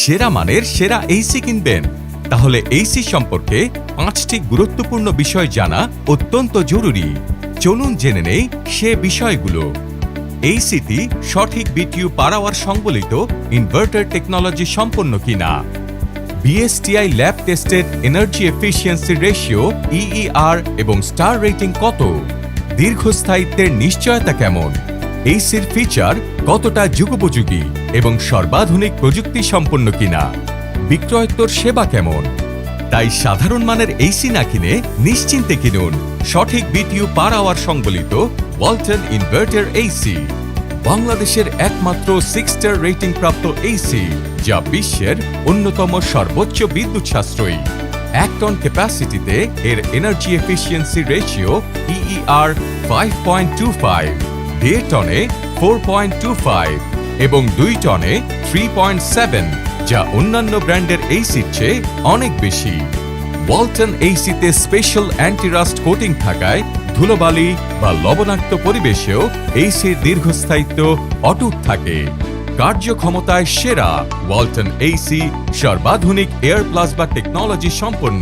সেরা মানের সেরা এসি কিনবেন, তাহলে এসি সম্পর্কে 5টি গুরুত্বপূর্ণ বিষয় জানা অত্যন্ত জরুরি। চলুন জেনে নেই সে বিষয়গুলো। এসিটি সঠিক বিটিইউ পার আওয়ার সংবলিত ইনভার্টার টেকনোলজি সম্পন্ন কিনা, BSTI lab tested energy efficiency ratio EER এবং স্টার রেটিং কত, দীর্ঘস্থায়িত্বের নিশ্চয়তা কেমন, এসির ফিচার কতটা যুগোপযোগী এবং সর্বাধুনিক প্রযুক্তি সম্পন্ন কিনা, বিক্রয়োত্তর সেবা কেমন। তাই সাধারণ মানের এসি না কিনে নিশ্চিন্তে কিনুন সঠিক বিটিইউ পার আওয়ার সংবলিত ওয়ালটন ইনভার্টার এসি, বাংলাদেশের একমাত্র 6 স্টার রেটিং প্রাপ্ত এসি, যা বিশ্বের অন্যতম সর্বোচ্চ বিদ্যুৎ সাশ্রয়ী। 1 টন ক্যাপাসিটিতে এর এনার্জি এফিসিয়েন্সি রেশিও ইইআর 5.25, 1.5 টনে 4.25 এবং 2 টনে 3.7, যা অন্যান্য ব্র্যান্ডের এসির চেয়ে অনেক বেশি। ওয়ালটন এসিতে স্পেশাল অ্যান্টি-রাস্ট কোটিং থাকায় ধুলোবালি বা লবণাক্ত পরিবেশেও এসির দীর্ঘস্থায়িত্ব অটুট থাকে। কার্যক্ষমতায় সেরা ওয়ালটন এসি সর্বাধুনিক এয়ার প্লাজমা টেকনোলজি সম্পন্ন,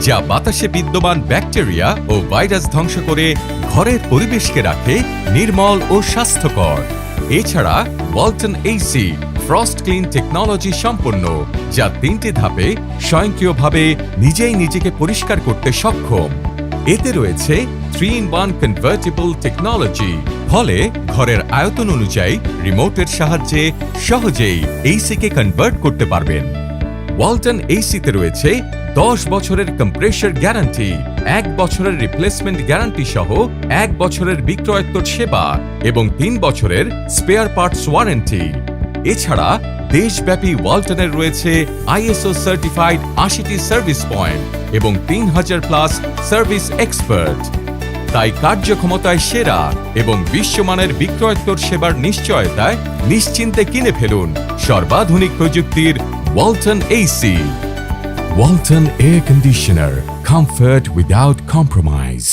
যা বাতাসে বিদ্যমান ব্যাকটেরিয়া ও ভাইরাস ধ্বংস করে ঘরের পরিবেশকে রাখে নির্মল ও স্বাস্থ্যকর। এছাড়া Walton AC frost clean technology সম্পন্ন, যা 3টি ধাপে স্বয়ংক্রিয়ভাবে নিজেই নিজেকে পরিষ্কার করতে সক্ষম। এতে রয়েছে 3-in-1 কনভার্টেবল টেকনোলজি, ফলে ঘরের আয়তন অনুযায়ী রিমোটের সাহায্যে সহজেই এসিকে কনভার্ট করতে পারবেন। ওয়ালটন এসিতে রয়েছে 10 বছরের কম্প্রেসার গ্যারান্টি, 1 বছরের রিপ্লেসমেন্ট গ্যারান্টি সহ 1 বছরের বিক্রয়োত্তর সেবা এবং 3 বছরের স্পেয়ার পার্টস ওয়ারেন্টি। এছাড়া দেশব্যাপী ওয়ালটনের রয়েছে আইএসও সার্টিফাইড 80টি সার্ভিস পয়েন্ট এবং 3000+ সার্ভিস এক্সপার্ট। তাই কার্যক্ষমতায় সেরা এবং বিশ্বমানের বিক্রয়োত্তর সেবার নিশ্চয়তায় নিশ্চিন্তে কিনে ফেলুন সর্বাধুনিক প্রযুক্তির Walton AC. Walton air conditioner, comfort without compromise.